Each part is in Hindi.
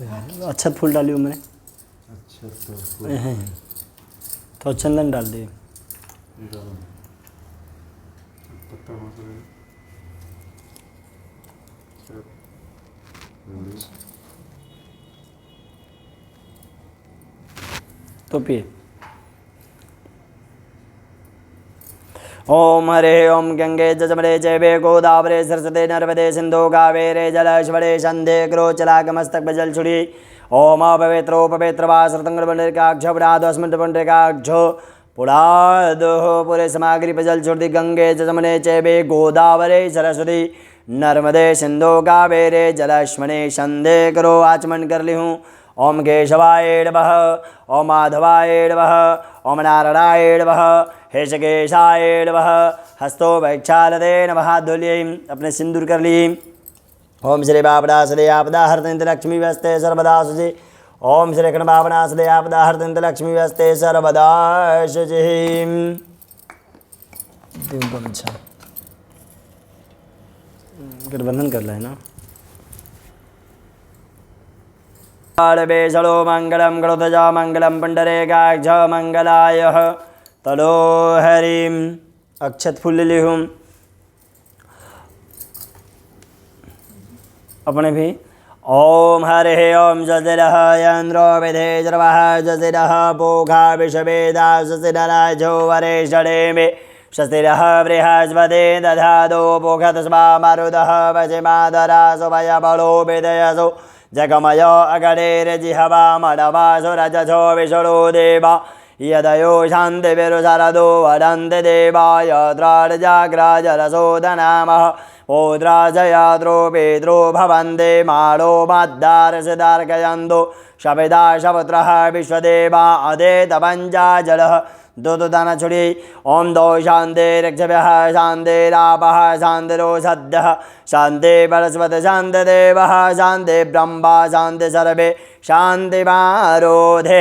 अच्छत फूल डाली हूँ मैंने। तो चंदन डाल दिए। तो पिए। ओम हरे ओम गंगे जजमरे जयवे गोदावरे सरस्वती नर्मदे सिंधु कावेरे जलेश्वरे संधे क्रोचलाकमस्तक बजल छुड़ी। ओम पवित्रो पवित्र वा श्रतंग्रपंडरिकाक्ष पुरादस्मृतपंडरिकाक्ष पुरादो पूरे समाग्री पजल छुड़ी। गंगे जजमने चैवे गोदावरे सरस्वती नर्मदे सिंधु कावेरे जलेश्वरे संधे करो। आचमन कर ली हूँ। ओम केशवाय नमः, ओम माधवाय नमः, ओम नारायणाय नमः, हेशकेशाय नमः, हस्तो वैक्षालते नमः। हाथ धो लिए, अपने सिंदूर कर लिए। ओम श्री बापदासदे आपदा हरतंत लक्ष्मी व्यस्ते सर्वदा शुचि। ओम श्री खंडबापनासदे आपदा हरतंत लक्ष्मी व्यस्ते सर्वदा शुचि। अच्छा गठबंधन कर लें ना। बेसलो मंगलम गणोतजा मंगलम पंडरेकाक्ष मंगलाय तलो हरिम। अक्षत फूल ले हूँ अपने भी। ओम हरे ओम जजिरः यन्द्रो विधे सर्वः जजिरः पोखा विषवेदा शशिधराजो वरेषणे मे शशिरः बृहस्पति दधादो पोखतस्मा मरुदः वशिमादरा सुभयबलो विदयसो जगमय अगणेरजिहवा मणवासो रजसो विष्णु देवा यदयो शान्तिविरुशरदो वदन्ति देवाय द्राडजाग्राजरसोदनामः ओद्राजयाद्रो वेद्रो भवन्ते माणो मद्दारसिदार्कयन्तो शविदा शपुत्रः विश्वदेवा अदेतपञ्चा जलः दुदुदन छुड़ी। ओम दो शांति रक्षभ्यः शान्तिरापः शान्तिरो सद्यः शान्ति बृहस्पति शान्ति देवः शान्ति ब्रह्मा शान्ति सर्वे शान्तिमारोधे।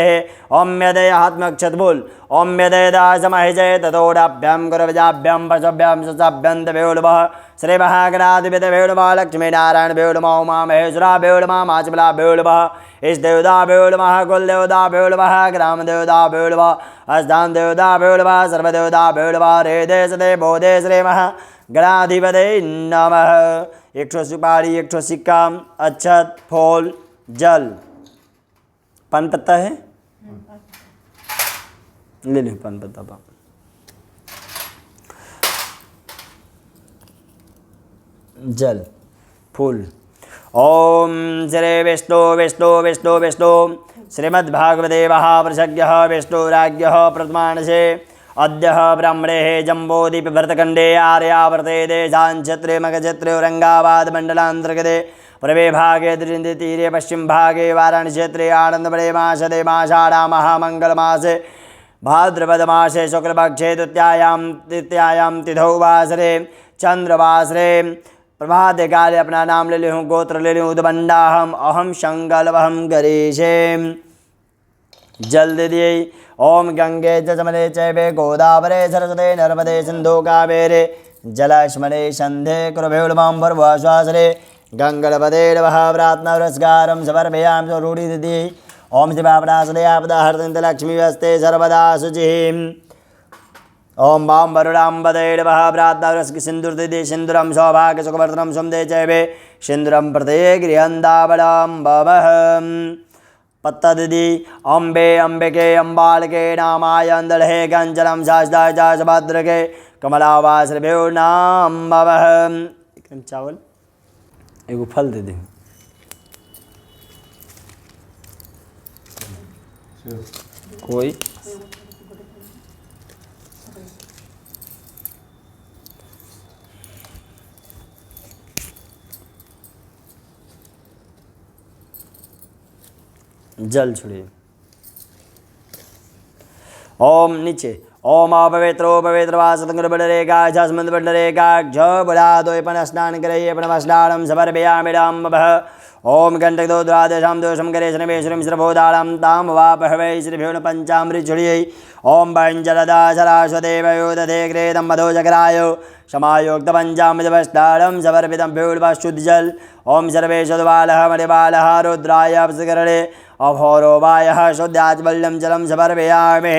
ओम यदे आत्मक्षत बोल। ओम यदे दासमहिषे ततोडाभ्यां गुरवजाभ्यां पशुभ्यां ससाभ्यन्त वेणुवः श्री महागणाधिपति वेणुवः लक्ष्मी नारायण वेणुवः उमा महेश्वरा वेणुवः माचबला वेणुवः इस देवता वेणुवः कुल देवता वेणुवः ग्राम देवता वेणुवः स्थान देवता वेणुवः सर्वदेवता वेणुवः रे देश देवो देश रे महागणाधिपति नमः। 100 सुपारी 100 सिक्का अक्षत फूल जल पान पत्ता है ले लो पान पत्ता पा। जल फूल। ओम श्री विष्णु विष्णु विष्णु विष्णु श्रीमद्भागवते महाप्रसज्ञः विष्णुराज्ञः प्रथमानसे अद्य ब्रह्मणे जम्बोदीप भरतखंडे आर्यावर्ते देशाक्षत्रे मगक्षत्रे औरंगाबाद मंडलांतर्गते पूर्वे भागे तीरे पश्चिम भागे वाराणसी क्षेत्रे आनंदबड़े मासदे माषाढ़ा महामंगलमासे भाद्रपदमासे शुक्लपक्षे तृतीयायां तिथौ वासरे चंद्रवासरे प्रभात काले अपना नाम ले लूँ गोत्र ले लूँ उदबंडाहम अहम शंगलवहम गरीशे। जल दे दिए। ओम गंगे जजमले चैवे गोदावरे सरस्वते नर्मदे सिंधु कावेरे जलाश्मने संधे कुरुभेणुमां भर्वाश्वासरे गंगलपदे नमः प्रार्थना पुरस्कारं समर्पयामि सो रूढ़ी दीदी। ओम शिवापदासदे आपदा हरतंत लक्ष्मी व्यस्ते सर्वदा शुचिः। ओम वाम वरुणाम्बदे नमः प्रार्थना पुरस्क सिंदूर दीदी सिंदूरम सौभाग्य सुखवर्धनम सुमदे चैवे सिंदूरम प्रत्यय गृहंदावड़ां भवः। पत्ता दीदी। अम्बे अम्बिके अम्बालके नामाय अंदलहे गंजलम शास्दाय जासभद्रके कमलावासभ्यो नाम भवः। चावल एगो फल दे दी। कोई जल छुड़िए। ओम नीचे। ओम अपवित्रो पवित्र वासतंगुरबडरेका झस्मंद बडरेका झ बुढ़ा दो अपन स्नान करे अपन स्नानम समर्पयामिडाम भः। ओम कंटकदो द्वादशां दोषं करे शनवेश्वरीं श्रभोदाळां तां वापहवै श्रीभ्यो पंचामृच्छुड़ियै ओम भञ्जलदाशराश्वदेवयो दधे क्रेदं मधो जगराय समायोक्तपञ्चामृतभष्टाळं समर्पितं भ्यूर्वशुद्धजल ओम सर्वेशद्वालः मणिबालः रुद्राय अपसकरणे अभौरोवायः शुद्धाचमल्यं जलं समर्पयामि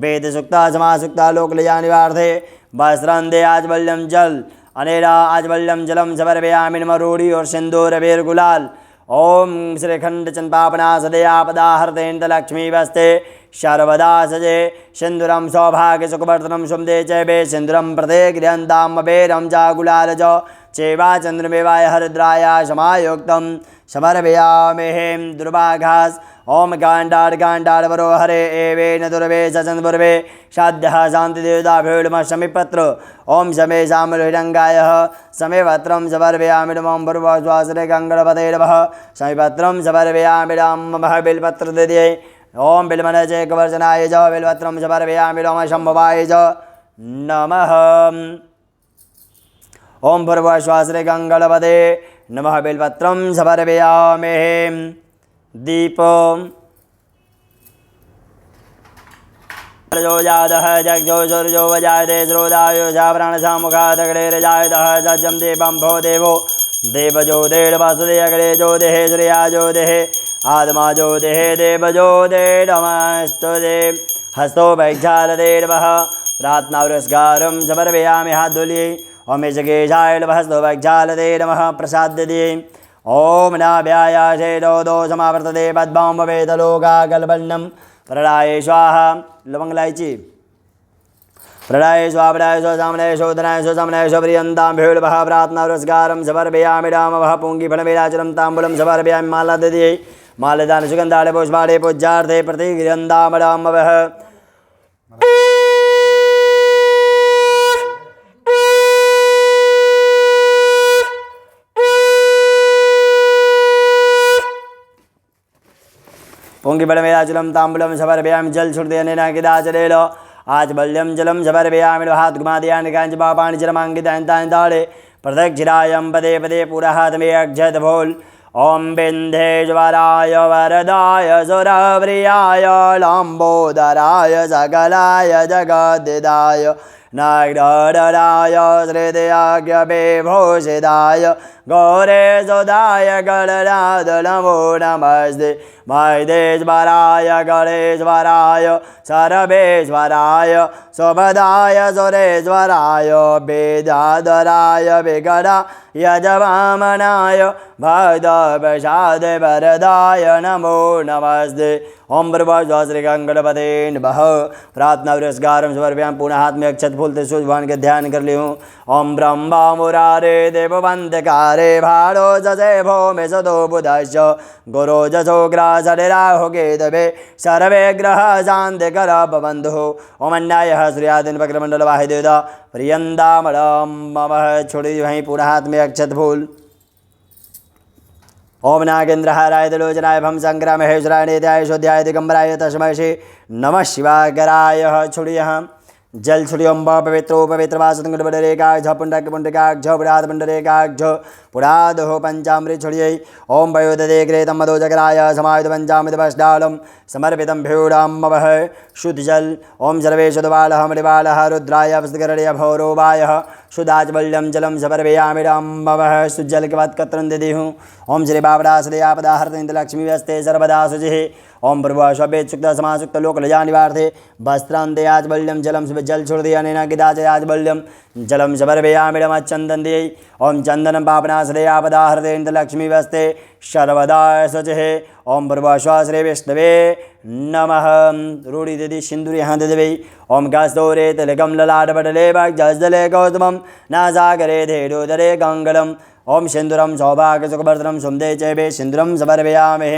वेदसुक्ता समासुक्ता लोकलयानिवार्थे वस्त्रंदे आचमल्यं जल अनेरा आचमल्यं जलं समर्पयामि नमः रूढ़ी और सिंदूर अबीर गुलाल ओम श्रीखंड चंपापना सदयापदाहर्तेन्द्र लक्ष्मी वस्ते सर्वदा सजे सिंदूरम सौभाग्य सुखवर्धनम सुमदे चैवे सिंदूरम प्रत्येक गृहंतामबेरम जागुलाल च चैवा चंद्रमेवाय हरिद्राय समायोक्तम समर्पयामि दुर्वाघास ओम गांडार गांडार वरो हरे एवेन दुर्वे सचंदुर्वे साध्यः शांतिदेवताभ्यो समीपत्र ओम समे शामलहिरंगाय समेवत्रं समर्पयामि नमः भूर्भुवस्वासरे गंगणपते नमः समीपत्रं समर्पयामि नमः बिल्पत्र ददे ओम बिल्मनचैकवर्जनाय च बिल्पत्रं समर्पयामि नमः शंभवाय च नमः ओम भूर्भुवस्वासरे गंगणपते नमः बिल्पत्रं समर्पयामि दीप जो जातः जगजो सूर्यो वजायते श्रोतायो जावरणसामुखादग्रे रजायतः सज्जं देवं भो देवो देवजो देवसुदे अग्रे ज्योतिः श्रिया ज्योतिः आत्मा ज्योतिः देवजो देवस्तुदे हस्तो वैक्षालदे नमः प्रार्थनापुरस्कारं समर्पयामि हाथुली ओमेश केशाय नमः हस्तो वैक्षालदे नमः प्रसाद्यते ओम नाभ्यायाशे दो समावर्तते पद्मं भवेदलोकाकल्पन्नं प्रदाय स्वाहा लवंग इलायची प्रदाय स्वाहा प्रदाय स्व सामने शोधनाय स्व सामने स्व प्रियंतां भीड़वः प्रार्थना पुरस्कारं समर्पयामि रामवः पुंगी फलमेराचरं ताम्बूलं समर्पयामि माला दधियै मालदान सुगन्धाले पुष्पाणे पूज्यार्थे प्रतिगृहन्तां रामवः पुंगी बलमेराचलं ताम्बूलं समर्पयामि जल छुर्दयनेन किदाचलेन आचमल्यं जलं समर्पयामि हाथ घुमादयानि कांच पापानि जलमाङ्कितानि ताळे प्रदक्षिणायं पदे पदे पुरहातमे अक्षत भोल ओम विन्ध्येश्वराय वरदाय सुरप्रियाय लम्बोदराय सकलाय जगद्दिदाय नागराय श्रीदयाज्ञविभूषिताय गौरेशोदाय गणनाथ नमो नमस्ते मैदेश्वराय गणेश्वराय सर्वेश्वराय सुभदाय सुरेश्वराय वेदाधराय विगणा यजवामनाय भक्तप्रसाद वरदाय नमो नमस्ते ओम प्रभु श्री गंगणपते नमः प्रार्थना पुरस्कारं समर्पयामि पुनः हाथ में अक्षत फूल त्रिशूल भगवान के ध्यान कर लियो ओम ब्रह्मा मुरारे देववंदकारे भाड़ो जसे भौमे सदो बुधश्च गुरो जसो ग्रासरे राहुके दवे सर्वे ग्रह शांति कर बंधु ओम अन्यायः श्रीयादिन वक्रमंडल वाहिदेवता प्रियंदामणं मम छोड़ी वहीं पुनः हाथ में अक्षत फूल ओम नागेन्द्रहाराय त्रिलोचनाय भम संग्राम महेश्वराय नित्याय शोध्याय दिगंबराय तस्मै श्री नमः शिवाकराय छुड़ियः जल छुड़ियं पवित्रो पवित्रवासुंडरेकाक्ष पुंडक पुराध पुंडरेकाक्ष पुरादो पंचामृत छुड़ियै ओम वयोदधे क्रेतं मधो जगराय समायुध पंचामृतभष्टालं समर्पितं भ्यूडामवः शुद्धजल ओम सर्वेशद्वालः मणिबालः रुद्राय वस्त्रकरणे भौरोवायः शुद्धाचमल्यं जलं समर्पयामि रामवः सुज्जलकवत् कत्रं ददेहु ओम श्री बाबरासदयापदाहर्तेन्द्र लक्ष्मी व्यस्ते सर्वदा शुचिः ओम प्रभु शब्द सुक्त समासुक्त लोकलजा निवार्थे वस्त्रान्ते आचमल्यं जलं जल छोड़दे अनेन गिदाच आचमल्यं जलं समर्पयामि नमः चन्दन दे ओम चन्दनं पापनासदयापदाहर्तेन्द्र लक्ष्मी व्यस्ते सर्वदा शुचिः ओम प्रभु श्री विष्णवे नमः रूढ़ी दधि सिंदूर यहाँ दे ओम गस्तोरे तिलकम ललाटपटले भजले गौतमं नासागरे धेडोदरे गंगलम ओम सिंदूरम सौभाग्य सुखवर्धनम सुमदे चैवे सिंदूरम समर्पयामि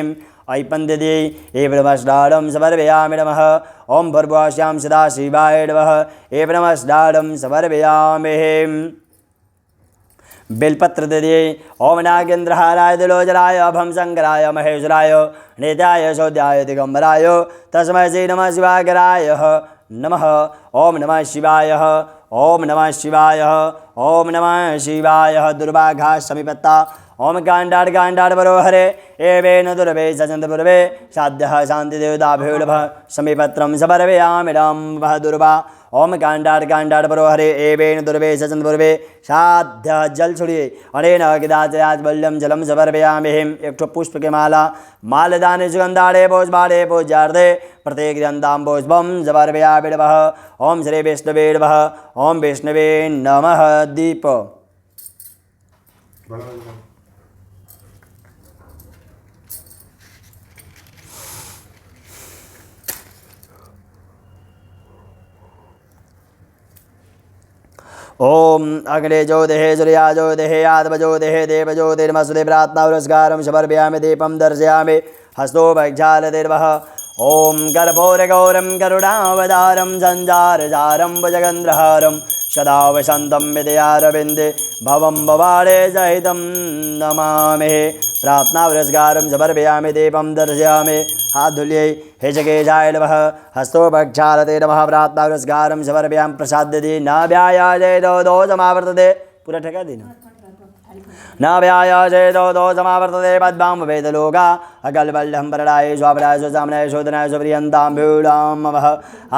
ऐपन्द्यदे एवमस्डाडं समर्पयामि नमः ओम भर्गवास्यां सदा शिवाय नमः एवमस्डाडं समर्पयामि बेलपत्र दे ओम नागेन्द्रहाराय त्रिलोचनाय अभम शंकराय महेश्वराय नित्याय शोध्याय दिगंबराय तस्मै श्री नमः शिवाकराय नमः ओम नमः शिवाय ओम नमः शिवाय ओम नमः शिवाय दुर्वाघा समीपत्ता ओम कांडाड़ बरो हरे एवेन दुर्वे सचंद पूर्वे साध्य शांति देवता भैरव समीपत्रम समर्पयामिदं वह दुर्वा ओम कांडाड़ बरो हरे एवेन दुर्वे सचंद पूर्वे साध्य जल छोड़िए अनेन गिदाचयाजबल्यम जलम समर्पयामिहिम एक ठो पुष्प के माला मालदाने सुगंधाड़े भोजबाड़े भोजार्धे प्रत्येक ग्रंथाम भोजबम समर्पयामिडवः ओम श्री विष्णवे नमः ओम विष्णवे नमः दीप ओम अग्ने ज्योतिः सूर्या ज्योतिः आत्म ज्योतिः देव ज्योतिर्मसुदे प्रार्थना पुरस्कारं समर्पयामि दीपं दर्शयामि हस्तो भक्षालतिर्वः ओम कर्पूरगौरं करुणावतारं सञ्जारजारं भुजगन्धहारं सदा वसन्तं विद्यारविन्दे भवं भवाडे सहितं नमामि प्रार्थना पुरस्कारं समर्पयामि दीपं दर्शयामि हाथ धुलिए हे जगेशाय नमः हस्तो भक्षालते नमः प्रार्थना पुरस्कारं समर्पयामि प्रसाद्यते न व्यायाजे दो समावर्तते पूरा ठेका देना न व्यायाजे दो समावर्तते पद्मां वेदलोका अकल्बल्यं परडाय स्वापराय स्वसामनाय शोधनाय स्वप्रियन्तां भूलां ममः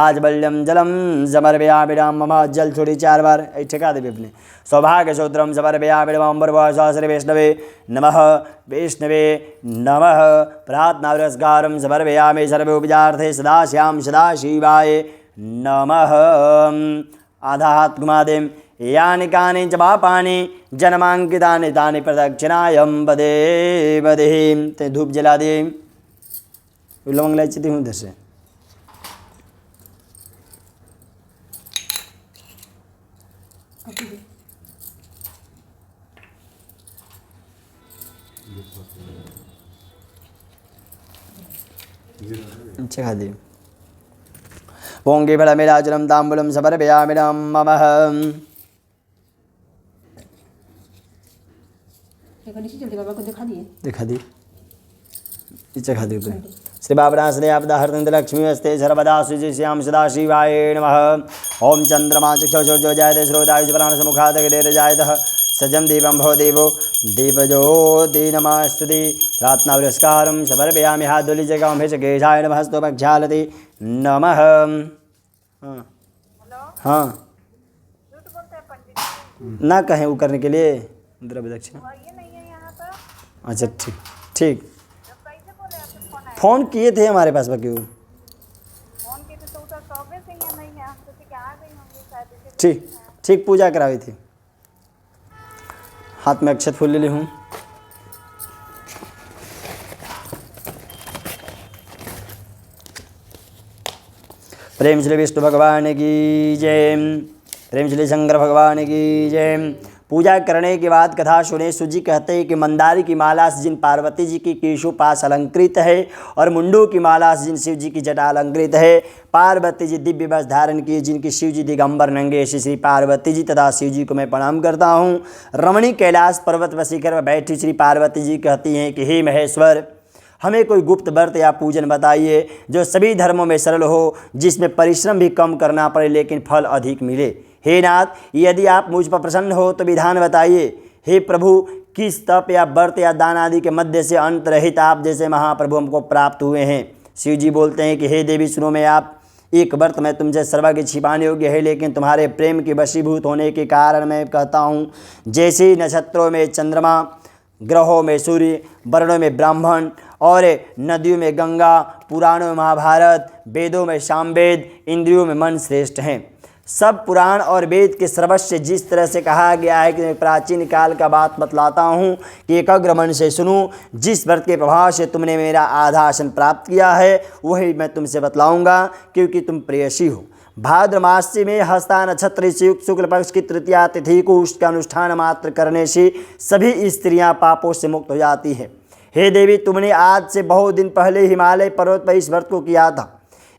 आज बल्यं जलम समर्पयामि राम मम जल छोड़ी 4 बार ठेका देवी अपने सौभाग्य सूत्रम समर्पयामि श्री वैष्णवे नमः प्रार्थना पुरस्कारं समर्पयामि सर्वोपचार्थे सदाश्याम सदाशिवाय नमः आधा हाथ घुमा दें यानि कानि च पापानि जन्मांकितानि तानि प्रदक्षिणायं पदे पदे ते धूप जला दे लवंग इलायची दी हूँ इधर से अच्छा खा दी पोंगे बड़ा मेरा जलम तांबुलम समर्पयामि नमः दिखा दी इच्छा खा दी श्री बाबराश्रय आपदा हरदंत लक्ष्मी अस्ते सर्वदा श्याम सदा शिवाय नमः ओम चंद्रमा चक्षुषो जायते श्रोताय प्राण समुखाद गडेर जायतः सजम दीपम भव देवो दीपज्योति नमस्तुति प्रार्थना पुरस्कारं समर्पयामि हाथ धुली जगह भेष केशाय नमः स्तो भक्षालति नमः हाँ ना कहें वो करने के लिए द्रव्य दक्षिणा अच्छा ठीक ठीक फोन किए थे हमारे पास बाकी ठीक ठीक पूजा कराई थी हाथ में अक्षत फूल ले ली हूँ प्रेम श्री विष्णु भगवान की जय प्रेम श्री शंकर भगवान की जय पूजा करने के बाद कथा सुने सुजी कहते हैं कि मंदारी की माला से जिन पार्वती जी की केशु पास अलंकृत है और मुंडू की माला से जिन शिव जी की जटा अलंकृत है पार्वती जी दिव्य वस्त्र धारण किए जिनकी शिव जी दिगंबर नंगे श्री पार्वती जी तथा शिव जी को मैं प्रणाम करता हूँ। रमणी कैलाश पर्वत व शिखर पर बैठी श्री पार्वती जी कहती हैं कि हे महेश्वर हमें कोई गुप्त व्रत या पूजन बताइए जो सभी धर्मों में सरल हो, जिसमें परिश्रम भी कम करना पड़े लेकिन फल अधिक मिले। हे नाथ, यदि आप मुझ पर प्रसन्न हो तो विधान बताइए। हे प्रभु, किस तप या व्रत या दान आदि के मध्य से अंत रहित आप जैसे महाप्रभु हमको प्राप्त हुए हैं। शिव जी बोलते हैं कि हे देवी सुनो, मैं आप एक व्रत में तुमसे सर्वज्ञ छिपाने योग्य है, लेकिन तुम्हारे प्रेम के वशीभूत होने के कारण मैं कहता हूँ। जैसे नक्षत्रों में चंद्रमा, ग्रहों में सूर्य, वर्णों में ब्राह्मण और नदियों में गंगा, पुराणों में महाभारत, वेदों में सामवेद, इंद्रियों में मन श्रेष्ठ हैं। सब पुराण और वेद के सर्वस्व जिस तरह से कहा गया है कि मैं प्राचीन काल का बात बतलाता हूँ कि एकाग्र मन से सुनो। जिस व्रत के प्रभाव से तुमने मेरा आधा आसन प्राप्त किया है वही मैं तुमसे बतलाऊँगा, क्योंकि तुम प्रेयसी हो। भाद्र मास में हस्ता नक्षत्र से युक्त शुक्ल पक्ष की तृतीया तिथि को उसका अनुष्ठान मात्र करने से सभी स्त्रियां पापों से मुक्त हो जाती हैं। हे देवी, तुमने आज से बहुत दिन पहले हिमालय पर्वत पर इस व्रत को किया था।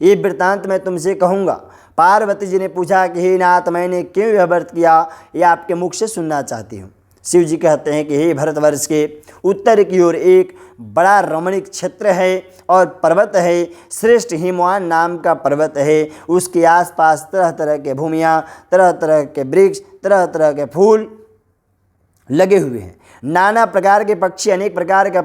ये वृत्तांत मैं तुमसे कहूँगा। पार्वती जी ने पूछा कि हे नाथ, मैंने क्यों यह व्रत किया, यह आपके मुख से सुनना चाहती हूँ। शिव जी कहते हैं कि हे भरतवर्ष के उत्तर की ओर एक बड़ा रमणीक क्षेत्र है और पर्वत है। श्रेष्ठ हिमवान नाम का पर्वत है। उसके आसपास तरह तरह के भूमियाँ, तरह तरह के वृक्ष, तरह तरह के फूल लगे हुए हैं। नाना प्रकार के पक्षी, अनेक प्रकार के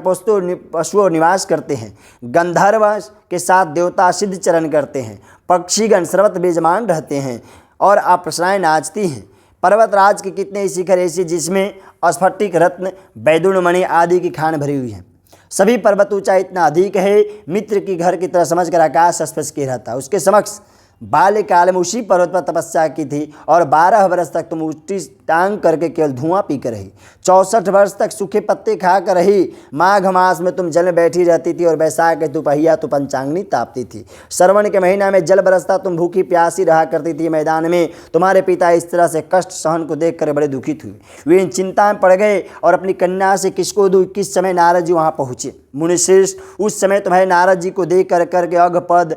पशुओं निवास करते हैं। गंधर्व के साथ देवता सिद्ध चरण करते हैं। पक्षीगण सर्वत्र विराजमान रहते हैं और अप्सराएं नाचती हैं। पर्वतराज के कितने शिखर ऐसे जिसमें स्फटिक, रत्न, वैदुर्णमणि आदि की खान भरी हुई है। सभी पर्वत ऊंचा इतना अधिक है, मित्र की घर की तरह समझकर आकाश स्पर्श किए रहता। उसके समक्ष बाल्यकाल में उसी पर्वत पर तपस्या की थी और 12 वर्ष तक तुम उल्टी टांग करके केवल धुआं पीकर रही। 64 वर्ष तक सूखे पत्ते खाकर रही। माघ मास में तुम जल में बैठी रहती थी और वैशाख के दोपहिया तो पंचांगनी तापती थी। श्रवण के महीना में जल बरसता, तुम भूखी प्यासी रहा करती थी। मैदान में तुम्हारे पिता इस तरह से कष्ट सहन को देखकर बड़े दुखित हुए। वे इन चिंता में पड़ गए और अपनी कन्या से किसको दूँ। किस समय नारद जी वहाँ पहुँचे। मुनिश्रेष्ठ उस समय तुम्हारे नारद जी को देख कर करके अघपद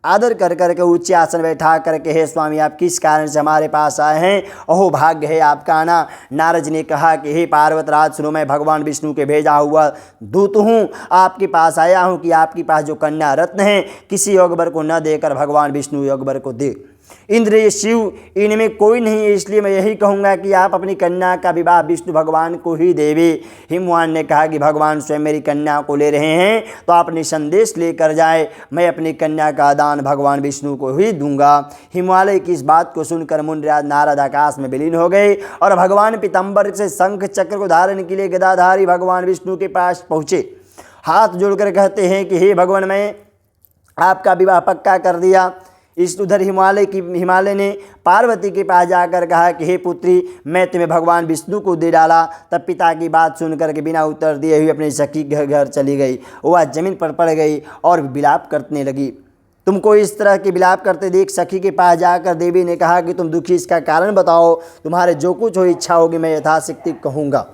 आदर कर करके ऊंचे आसन बैठा करके, हे स्वामी आप किस कारण से हमारे पास आए हैं, अहो भाग्य है आपका आना। नारद जी ने कहा कि हे पार्वतराज सुनो, मैं भगवान विष्णु के भेजा हुआ दूत हूँ। आपके पास आया हूँ कि आपके पास जो कन्या रत्न है किसी योगवर को न देकर भगवान विष्णु योगवर को दे। इंद्र, ये शिव, इनमें कोई नहीं है, इसलिए मैं यही कहूँगा कि आप अपनी कन्या का विवाह विष्णु भगवान को ही देवे। हिमवान ने कहा कि भगवान स्वयं मेरी कन्या को ले रहे हैं तो आप निसंदेश लेकर जाए, मैं अपनी कन्या का दान भगवान विष्णु को ही दूंगा। हिमालय की इस बात को सुनकर मुनिराज नारद आकाश में विलीन हो गए और भगवान पीताम्बर से शंख चक्र को धारण के लिए गदाधारी भगवान विष्णु के पास पहुँचे। हाथ जोड़कर कहते हैं कि हे भगवान, मैं आपका विवाह पक्का कर दिया। इस उधर हिमालय ने पार्वती के पास जाकर कहा कि हे पुत्री, मैं तुम्हें भगवान विष्णु को दे डाला। तब पिता की बात सुनकर के बिना उत्तर दिए हुए अपनी सखी के घर चली गई। वह जमीन पर पड़ गई और विलाप करने लगी। तुमको इस तरह के विलाप करते देख सखी के पास जाकर देवी ने कहा कि तुम दुखी, इसका कारण बताओ। तुम्हारे जो कुछ हो इच्छा होगी मैं यथाशक्ति कहूँगा,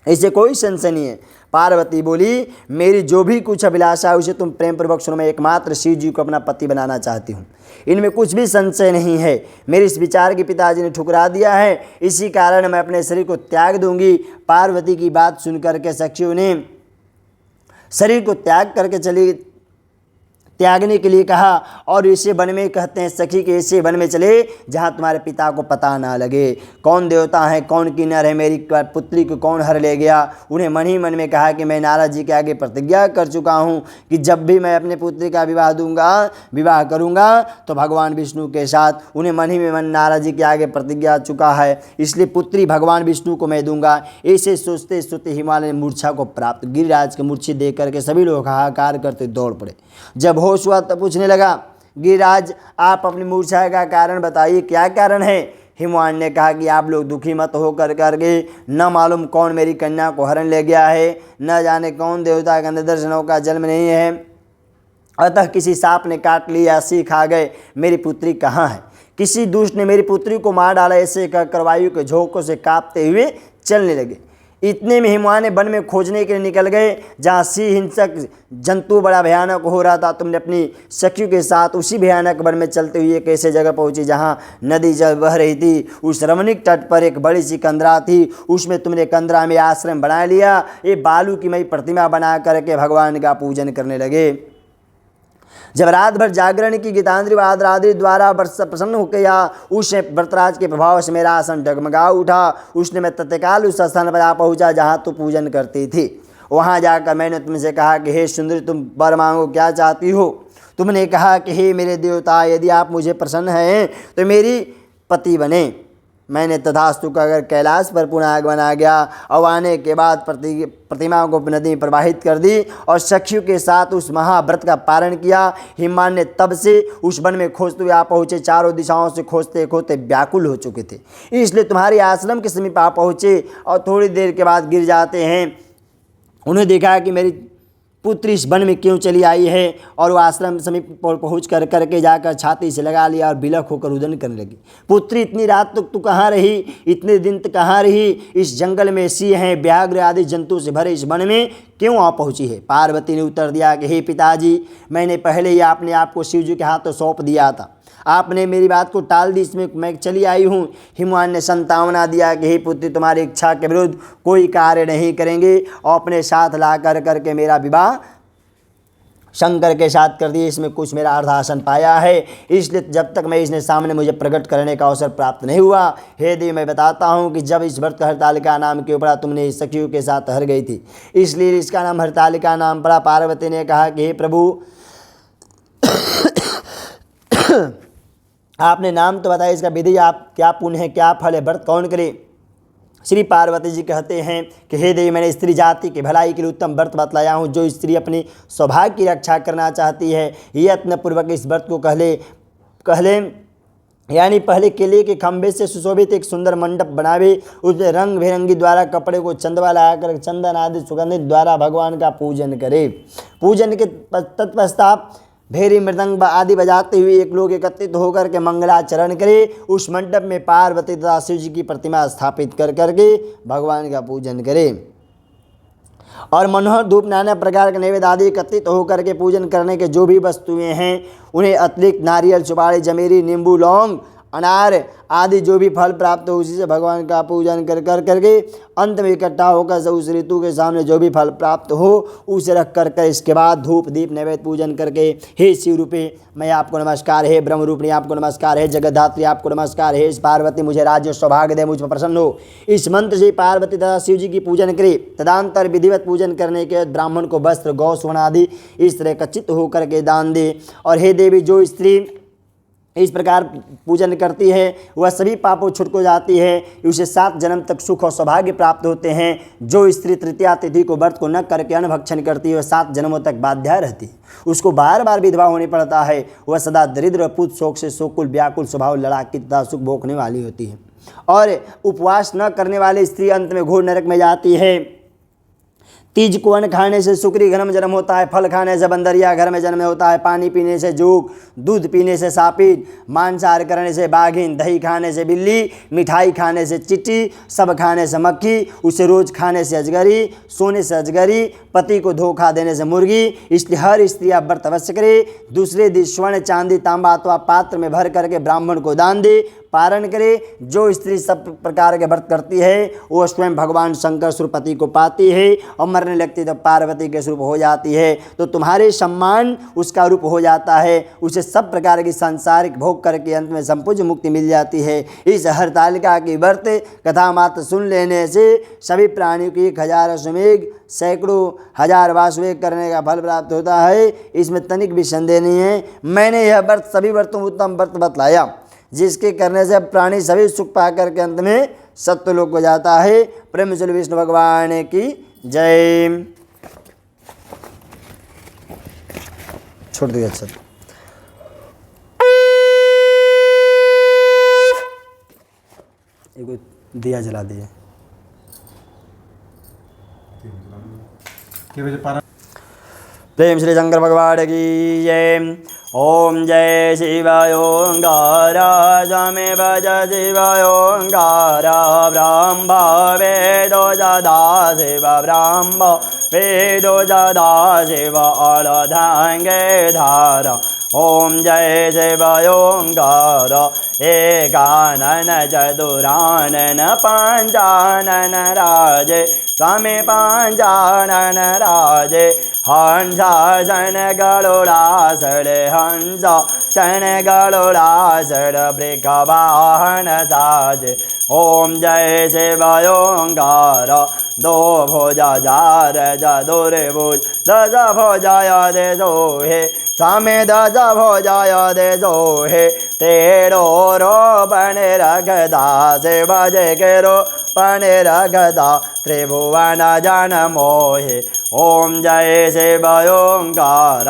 इससे कोई संशय नहीं है। पार्वती बोली, मेरी जो भी कुछ अभिलाषा है उसे तुम प्रेम पूर्वक सुनो। मैं एकमात्र शिव जी को अपना पति बनाना चाहती हूँ, इनमें कुछ भी संशय नहीं है। मेरे इस विचार के पिताजी ने ठुकरा दिया है, इसी कारण मैं अपने शरीर को त्याग दूंगी। पार्वती की बात सुनकर के सखियों ने शरीर को त्यागने के लिए कहा और इसे वन में, कहते हैं सखी के ऐसे वन में चले जहाँ तुम्हारे पिता को पता ना लगे कौन देवता है कौन किन्नर है, मेरी पुत्री को कौन हर ले गया। उन्हें मन ही मन में कहा कि मैं नारद जी के आगे प्रतिज्ञा कर चुका हूँ कि जब भी मैं अपने पुत्री का विवाह करूँगा तो भगवान विष्णु के साथ। उन्हें मन ही में मन नारद जी के आगे प्रतिज्ञा चुका है, इसलिए पुत्री भगवान विष्णु को मैं दूंगा। ऐसे सोचते सोचते हिमालय मूर्छा को प्राप्त। गिरिराज के मूर्छित देख करके सभी लोग हाहाकार करते दौड़ पड़े। जब होश हुआ तब पूछने लगा, गिरिराज आप अपनी मूर्छा का कारण बताइए, क्या कारण है। हिमवान ने कहा कि आप लोग दुखी मत हो करके, न मालूम कौन मेरी कन्या को हरण ले गया है, न जाने कौन देवता का निदर्शनों का जन्म नहीं है, अतः किसी सांप ने काट लिया, सी खा गए, मेरी पुत्री कहाँ है। किसी दुष्ट ने मेरी पुत्री को मार डाला। ऐसे कहकर वायु के झोंकों से कांपते हुए चलने लगे। इतने में हिमवान ने वन में खोजने के लिए निकल गए जहाँ सिंह हिंसक जंतु बड़ा भयानक हो रहा था। तुमने अपनी सखियों के साथ उसी भयानक वन में चलते हुए एक ऐसे जगह पहुंची जहाँ नदी जल बह रही थी। उस रमणीक तट पर एक बड़ी सी कंदरा थी, उसमें तुमने कंदरा में आश्रम बना लिया। ये बालू की मई प्रतिमा बना करके भगवान का पूजन करने लगे। जब रात भर जागरण की गीतांजलि आदि द्वारा प्रसन्न होकर या उस व्रतराज के प्रभाव से मेरा आसन डगमगा उठा। उसने मैं तत्काल उस स्थान पर आ पहुँचा जहाँ तू पूजन करती थी। वहाँ जाकर मैंने तुमसे कहा कि हे सुंदरी, तुम वर मांगो, क्या चाहती हो। तुमने कहा कि हे मेरे देवता, यदि आप मुझे प्रसन्न हैं तो मेरी पति बने। मैंने तथास्तु कहकर कैलाश पर पुनः आगमन आ गया और आने के बाद प्रतिमा को नदी में प्रवाहित कर दी और सखियों के साथ उस महाव्रत का पारण किया। हिमवान ने तब से उस वन में खोजते हुए आ पहुँचे। चारों दिशाओं से खोजते खोजते व्याकुल हो चुके थे, इसलिए तुम्हारे आश्रम के समीप आ पहुँचे और थोड़ी देर के बाद गिर जाते हैं। उन्हें देखा कि मेरी पुत्री इस वन में क्यों चली आई है और वो आश्रम समीप पहुँच करके जाकर छाती से लगा लिया और बिलख होकर रुदन करने लगी। पुत्री, इतनी रात तक तू कहाँ रही, इतने दिन तक कहाँ रही। इस जंगल में सिंह हैं, व्याघ्र आदि जंतु से भरे इस वन में क्यों आ पहुँची है। पार्वती ने उत्तर दिया कि हे पिताजी, मैंने पहले ही अपने आप को शिव जी के हाथों सौंप दिया था, आपने मेरी बात को टाल दी, इसमें मैं चली आई हूँ। हिमवान ने संतावना दिया कि हे पुत्री, तुम्हारी इच्छा के विरुद्ध कोई कार्य नहीं करेंगे और अपने साथ ला करके मेरा विवाह शंकर के साथ कर दिए, इसमें कुछ मेरा अर्धासन पाया है, इसलिए जब तक मैं इसने सामने मुझे प्रकट करने का अवसर प्राप्त नहीं हुआ। हे देवी, मैं बताता हूँ कि जब इस व्रत हरतालिका नाम के ऊपर तुमने इस सखियों के साथ हर गई थी, इसलिए इसका नाम हरतालिका नाम पड़ा। पार्वती ने कहा कि हे प्रभु, आपने नाम तो बताया, इसका विधि आप क्या पुण्य है, क्या फल है, व्रत कौन करे। श्री पार्वती जी कहते हैं कि हे देवी, मैंने स्त्री जाति की भलाई के लिए उत्तम व्रत बतलाया हूँ। जो स्त्री अपनी सौभाग्य की रक्षा करना चाहती है, यत्नपूर्वक इस व्रत को कहले यानी पहले केले के खंभे से सुशोभित एक सुंदर मंडप बनावे, उसमें रंग बिरंगी द्वारा कपड़े को चंदवा लगाकर चंदन आदि सुगंधित द्वारा भगवान का पूजन करे। पूजन के तत्पश्चात भेरी मृदंग आदि बजाते हुए एक लोग एकत्रित होकर के मंगलाचरण करे। उस मंडप में पार्वती तथा शिव जी की प्रतिमा स्थापित कर करके भगवान का पूजन करे और मनोहर धूप नाना प्रकार के नैवेद्य आदि एकत्रित होकर के पूजन करने के जो भी वस्तुएं हैं उन्हें अतिरिक्त नारियल, सुपारी, जमेरी, नींबू, लौंग, अनार आदि जो भी फल प्राप्त हो उसी से भगवान का पूजन कर करके अंत में इकट्ठा होकर उस ऋतु के सामने जो भी फल प्राप्त हो उसे रख कर इसके बाद धूप दीप नैवेद्य पूजन करके, हे शिव रूपे मैं आपको नमस्कार, हे ब्रह्म रूपिणी आपको नमस्कार, हे जगद्धात्री आपको नमस्कार, हे पार्वती मुझे राज्य सौभाग्य दे, मुझ पर प्रसन्न हो। इस मंत्र से पार्वती तथा शिव जी की पूजन करे। तदंतर विधिवत पूजन करने के बाद ब्राह्मण को वस्त्र, गौ, स्वर्ण आदि इस तरह कचित होकर के दान दे। और हे देवी, जो स्त्री इस प्रकार पूजन करती है वह सभी पापों छुट को जाती है, उसे 7 जन्म तक सुख और सौभाग्य प्राप्त होते हैं। जो स्त्री तृतीया तिथि को व्रत को न करके अन्न करती है वह 7 जन्मों तक बाध्या रहती है, उसको बार बार विधवा होने पड़ता है। वह सदा दरिद्र पुत्र शोक से शोकुल व्याकुल स्वभाव लड़ाकी तथा सुख भोगने वाली होती है। और उपवास न करने वाली स्त्री अंत में घोर नरक में जाती है। तीज को अन्न खाने से सुकरी घर में जन्म होता है, फल खाने से बंदरिया घर में जन्म होता है, पानी पीने से जोग, दूध पीने से सापित, मांसाहार करने से बाघिन, दही खाने से बिल्ली, मिठाई खाने से चिट्टी, सब खाने से मक्खी, उसे रोज खाने से अजगरी, सोने से अजगरी, पति को धोखा देने से मुर्गी। इसलिए हर स्त्री आप व्रत अवश्य करे। दूसरे दिन स्वर्ण, चांदी, तांबा अथवा पात्र में भर करके ब्राह्मण को दान दे, पारण करे। जो स्त्री सब प्रकार के व्रत करती है वो स्वयं भगवान शंकर सुरपति को पाती है और मरने लगती है तो पार्वती के स्वरूप हो जाती है, तो तुम्हारे सम्मान उसका रूप हो जाता है। उसे सब प्रकार की सांसारिक भोग करके अंत में संपूर्ण मुक्ति मिल जाती है। इस हरतालिका की व्रत कथा मात्र सुन लेने से सभी प्राणियों की 1000 अश्वमेघ, सैकड़ों हजार वासवेग करने का फल प्राप्त होता है। इसमें तनिक भी संदेह नहीं है। मैंने यह व्रत सभी व्रतों उत्तम व्रत बतलाया जिसके करने से प्राणी सभी सुख पा करके अंत में सत्यलोक को जाता है। प्रेम से विष्णु भगवान की जय। छोड़ दिया। अच्छा, एक दिया जला दिए। प्रेम श्री शंकर भगवान की जय। ओम जय शिवाय ओंकार स्वामी भज शिवाय ओंकार ब्रह्म वेदो जदा शिव ब्रह्म वेदो जदा शिव अलधांगे धारा। ओम जय शिवाय ओंकार एकानन चतुरानन पंचानन राजे स्वामी पंचानन राजे। हंसा शन गरुड़ासुर हंसा शन गरुड़ासुर वृषवाहन साज। ओम जय शिवाय ओंकार दो भुजा जार चतुर्भुज दश भुजाय देशोहे स्वामी दश भुजाय देशोहे। तेरो रोपण रखदा शिव जय के रोपण रखदा त्रिभुवन जन मोहे। ओम जय शिवाय ओंकार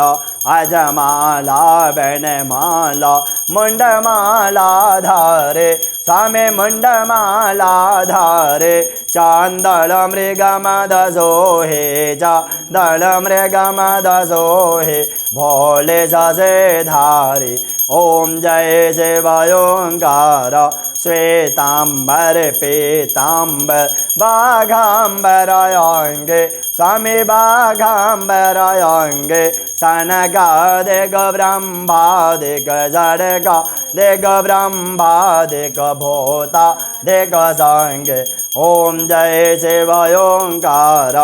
अजमाला वनमाला मुंडमाला धारे स्वामी मुंडमाला धारे। चांदल मृगमद सोहे चांदल मृगमद सोहे भोले ससे धारे। ओम जय शिवाय ओंकार श्वेतांबर पीतांबर बाघांबर अंगे स्वामी बाघांबर अंगे। सनगादिक ब्रह्मादिक जड़गादिक ब्रह्मादिक भूतादिक संगे। ओम जय शिवाय ओंकार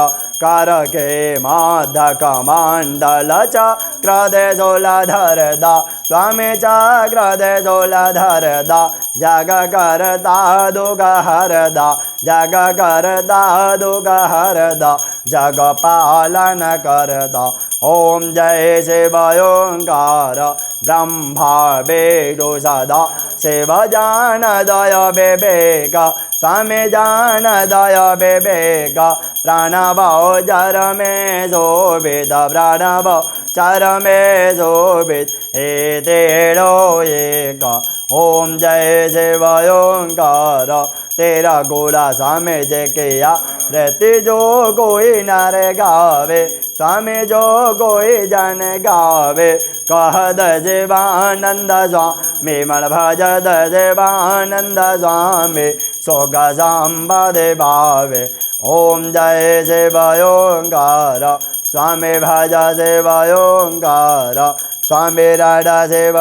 करके मध्यकमण्डल चक्रधे शूलधरदा स्वामी चक्रधे शूलधरदा जगकर्ता दुःखहरदा जगकर्ता दुःखहरदा जगपालन करदा। ओम जय शिव ओंकार ब्रह्मा विष्णु सदा शिव जान दय विवेक स्वामी जान दय विवेक प्रणव चर में शोभित प्रणव चर में शोभित तेरो एक। ओम जय शिव ओंकार तेरा गोला स्वामी जय किया रहती जो कोई नर गावे स्वामी जो कोई जन गावे कहद शिवानंद स्वामी मन भजद शिवानंद स्वामी सोग संपदे भावे। ओम जय शिव ओंकार स्वामी भज शिव ओंकार स्वामी राड शिव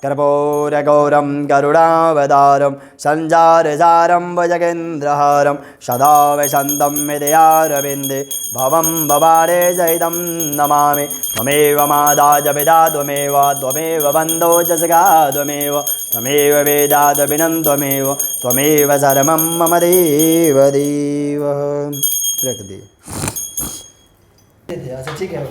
कर्पूरगौरं करुणावतारं सञ्चारसारं भुजगेन्द्रहारं सदा वसन्तं हृदयारविन्दे भवं भवाडे सहितं नमामि। त्वमेव माता च पिता त्वमेव त्वमेव बन्धो च सखा त्वमेव त्वमेव वेदा त्वमिनं त्वमेव सर्वं मम देव देव। रख दे। अच्छा ठीक है।